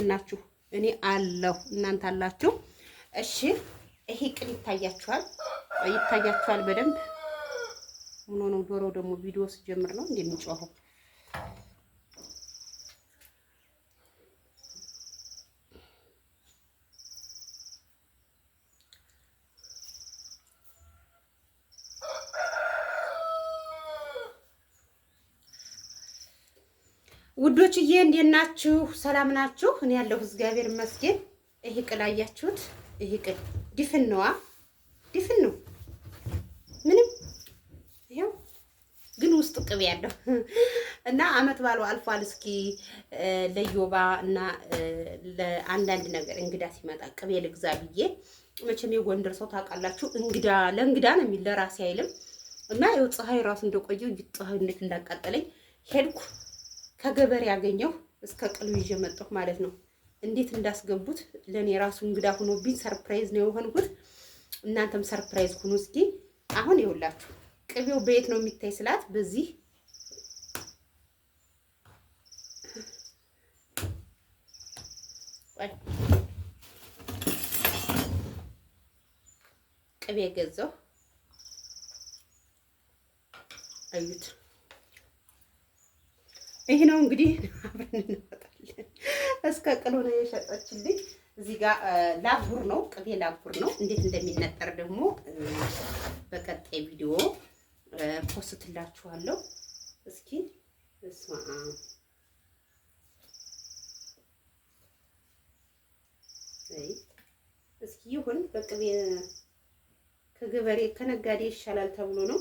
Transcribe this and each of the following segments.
ናችሁ? እኔ አለሁ እናንተ አላችሁ? እሺ ይሄ ቅል ይታያችኋል በደንብ ምን ሆኖ ዶሮ ደግሞ ቪዲዮ ሲጀምር ነው እንደሚጮኸው። ውዶችዬ እንዴት ናችሁ? ሰላም ናችሁ? እኔ ያለሁ እግዚአብሔር ይመስገን። ይሄ ቅል አያችሁት? ይሄ ቅል ድፍን ነው ምንም ይሄው ግን ውስጡ ቅቤ ያለው እና አመት ባሉ አልፏል። እስኪ ለዮባ እና ለአንዳንድ ነገር እንግዳ ሲመጣ ቅቤ ልግዛ ብዬ መቼም የጎንደር ሰው ታውቃላችሁ፣ ለእንግዳ ነው የሚል ለራሴ አይልም። እና ይኸው ፀሐይ ራሱ እንደቆየው ፀሐይ እንዴት እንዳቃጠለኝ ሄድኩ ከገበሬ ያገኘው እስከ ቅሉ ይዤ መጣሁ ማለት ነው። እንዴት እንዳስገቡት ለኔ ራሱ እንግዳ ሆኖብኝ ሰርፕራይዝ ነው የሆንኩት። እናንተም ሰርፕራይዝ ሁኑ እስኪ። አሁን ይኸውላችሁ ቅቤው በየት ነው የሚታይ ስላት በዚህ ቅቤ ገዛሁ። አዩት። ይሄ ነው እንግዲህ አብረን እንወጣለን። እስከ ቅሉ ነው የሸጠችልኝ። እዚህ ጋር ላጉር ነው ቅቤ ላጉር ነው። እንዴት እንደሚነጠር ደግሞ በቀጣይ ቪዲዮ ፖስትላችኋለሁ። እስኪ እስኪ ይሁን በቅቤ ከገበሬ ከነጋዴ ይሻላል ተብሎ ነው።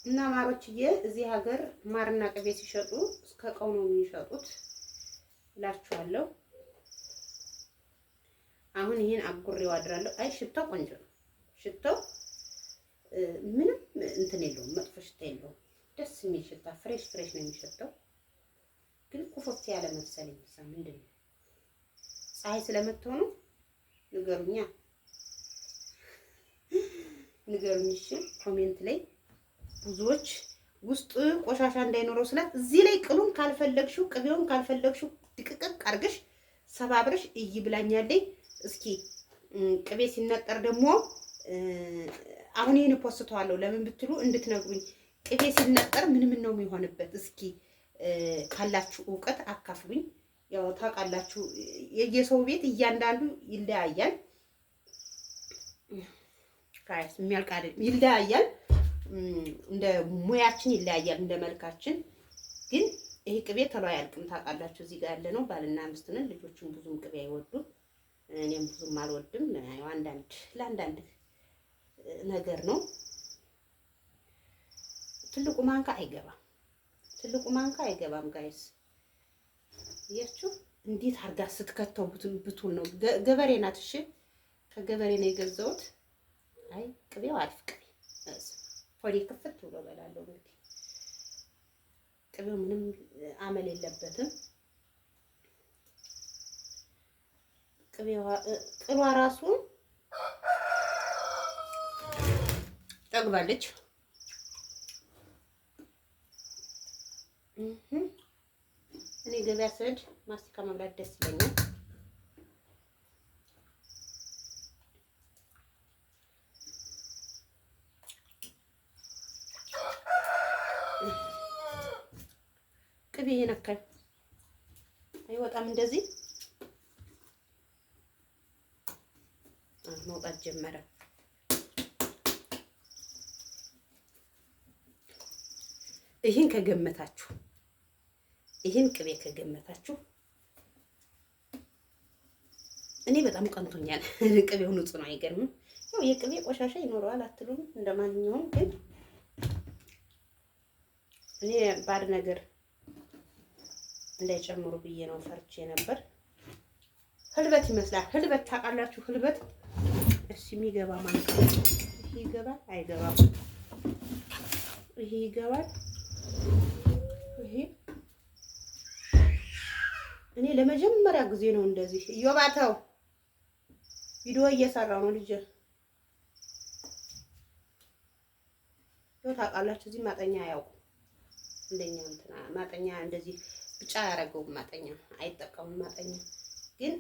እና ማሮችዬ እዚህ ሀገር ማርና ቅቤ ሲሸጡ እስከ ቀው ነው የሚሸጡት እላችኋለሁ። አሁን ይሄን አጉሬው አድራለሁ። አይ ሽታው ቆንጆ ነው። ሽታው ምንም እንትን የለውም፣ መጥፎ ሽታ የለውም። ደስ የሚል ሽታ ፍሬሽ ነው የሚሸተው። ግን ኩፍፍ ያለ መሰለኝ። ምንድን ነው ፀሐይ ስለመተው ነው? ንገሩኝ እሺ ኮሜንት ላይ ብዙዎች ውስጥ ቆሻሻ እንዳይኖረው ስላት እዚህ ላይ ቅሉን ካልፈለግሽው ቅቤውን ካልፈለግሽው ድቅቅቅ አርገሽ ሰባብረሽ ብላኛለኝ። እስኪ ቅቤ ሲነጠር ደግሞ አሁን ይሄን ፖስተዋለሁ ለምን ብትሉ እንድትነግሩኝ። ቅቤ ሲነጠር ምን ነው የሚሆንበት? እስኪ ካላችሁ እውቀት አካፍሉኝ። ያው ታውቃላችሁ የየሰው ቤት እያንዳንዱ ይለያያል። ጋይስ የሚያልቅ አይደል? ይለያያል እንደ ሙያችን ይለያያል፣ እንደ መልካችን። ግን ይሄ ቅቤ ተሎ አያልቅም ታውቃላችሁ። እዚህ ጋር ያለ ነው ባልና ሚስት ነን። ልጆቹም ብዙም ቅቤ አይወዱም፣ እኔም ብዙም አልወድም። ያው ለአንዳንድ ነገር ነው። ትልቁ ማንካ አይገባም ጋይስ። እያችሁ እንዴት አርጋ ስትከተው ብቱን ነው። ገበሬ ናት። እሺ ከገበሬ ነው የገዛሁት። አይ ቅቤው አሪፍ ቅቤ ሆዴ ክፍት ብሎ በላለሁ። እንግዲህ ቅቤው ምንም አመል የለበትም። ቅሏ ራሱ ጠግባለች። እኔ ገበያ ስሄድ ማስቲካ መብላት ደስ ይለኛል። ቅቤ የነካኝ አይወጣም። እንደዚህ መውጣት ጀመረ። ይሄን ከገመታችሁ ይሄን ቅቤ ከገመታችሁ እኔ በጣም ቀንቶኛል። ቅቤው ንጹህ ነው፣ አይገርምም? ያው የቅቤ ቆሻሻ ይኖረዋል አትሉም? እንደማንኛውም ግን እኔ ባድ ነገር እንዳይጨምሩ ብዬ ነው ፈርቼ ነበር። ህልበት ይመስላል። ህልበት ታውቃላችሁ? ህልበት እሺ የሚገባ ማለት ነው። ይሄ ይገባል አይገባም? ይሄ ይገባል። ይሄ እኔ ለመጀመሪያ ጊዜ ነው እንደዚህ እዮባተው ቪዲዮ እየሰራው ነው ልጅ። ታውቃላችሁ እዚህ ማጠኛ አያውቁም። እንደኛ እንትና ማጠኛ እንደዚህ ብጫ ያደረገው ማጠኛ አይጠቀሙም። ማጠኛ ግን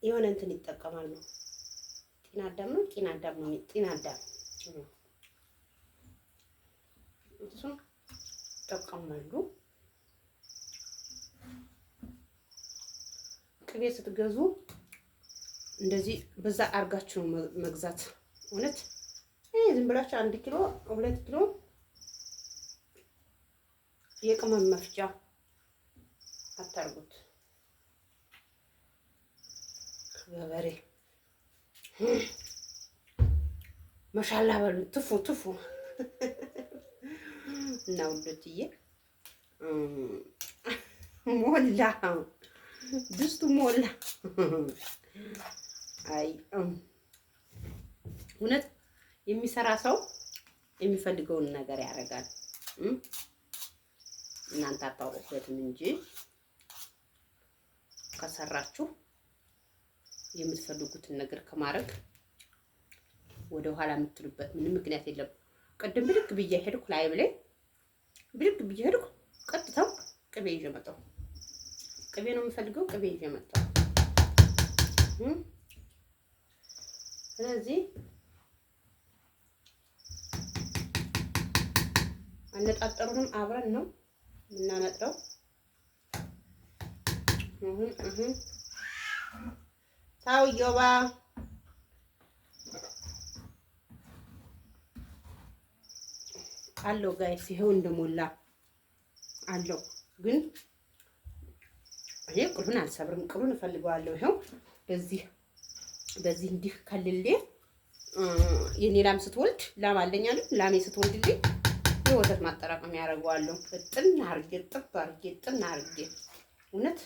የሆነ እንትን ይጠቀማሉ። ጤና አዳም ነው ጤና አዳም እሱን ይጠቀማሉ። ቅቤ ስትገዙ እንደዚህ በዛ አርጋችሁ መግዛት። እውነት ዝም ብላችሁ 1 ኪሎ 2 ኪሎ የቅመም መፍጫ አታርጉት። ገበሬ ማሻአላ በሉ ትፉ እና ውዶችዬ ሞላ ድስቱ ሞላ። አይ እውነት የሚሰራ ሰው የሚፈልገውን ነገር ያደርጋል። እናንተ አታውቁበትም እንጂ ከሰራችሁ የምትፈልጉትን ነገር ከማድረግ ወደ ኋላ የምትሉበት ምንም ምክንያት የለም። ቅድም ብድግ ብዬ ሄድኩ ላይብ ላይ ብድግ ብዬ ሄድኩ። ቀጥታው ቅቤ ይዤ መጣሁ። ቅቤ ነው የምፈልገው፣ ቅቤ ይዤ መጣሁ። ስለዚህ አነጣጠሩንም አብረን ነው የምናነጥረው። ታውየውባ አለው ጋይስ፣ ይሄው እንደሞላ አለው። ግን ይሄ ቅሉን አልሰብርም፣ ቅሉን እፈልገዋለሁ። ይሄው በዚህ እንዲህ ከልሌ የኔ ላም ስትወልድ ላም አለኝ አይደል? ላሜ ስትወልድልኝ የወተት ማጠራቀሚያ ያደርገዋለሁ። እጥና አርጌ ጥብ አርጌ እጥና አርጌ እውነት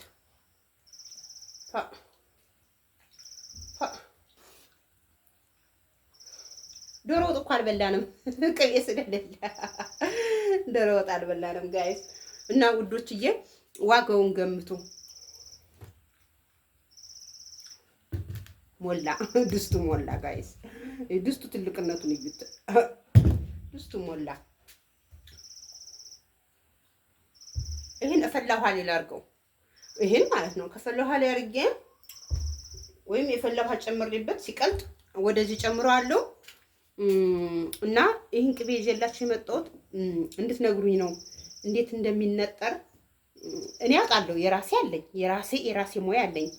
ዶሮ ወጥ እኮ አልበላንም። ቅቤ ስለሌለ ዶሮ ወጥ አልበላንም ጋይስ። እና ውዶችዬ ዋጋውን ገምቱ። ሞላ ድስቱ ሞላ ጋይስ። ድስቱ ትልቅነቱን እዩት። ድስቱ ሞላ። ይሄን እፈላ ውሃ ላይ ላድርገው። ይሄን ማለት ነው ከፈላ ውሃ ላይ አድርጌ ወይም የፈላ ውሃ ጨምሬበት ሲቀልጥ ወደዚህ ጨምረዋለሁ። እና ይሄን ቅቤ ይዤላችሁ የመጣሁት እንድትነግሩኝ ነው እንዴት እንደሚነጠር። እኔ አውቃለሁ፣ የራሴ አለኝ፣ የራሴ ሙያ አለኝ።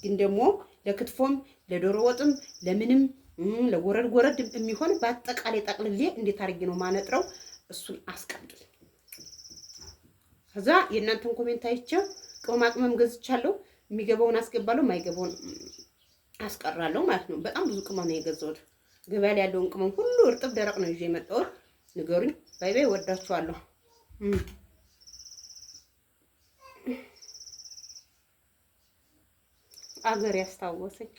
ግን ደግሞ ለክትፎም ለዶሮ ወጥም ለምንም ለጎረድ የሚሆን በአጠቃላይ ጠቅልሌ እንዴት አድርጌ ነው ማነጥረው እሱን አስቀምጡልኝ። ከዛ የእናንተን ኮሜንት አይቼው ቅመማ ቅመም ገዝቻለሁ። የሚገባውን አስገባለሁ፣ የማይገባውን አስቀራለሁ ማለት ነው። በጣም ብዙ ቅመም ነው የገዛሁት። ገበያ ላይ ያለውን ቅመም ሁሉ እርጥብ ደረቅ ነው ይዤ የመጣሁት። ንገሩኝ። ባይ ባይ። ወዳችኋለሁ። አገር ያስታወሰኝ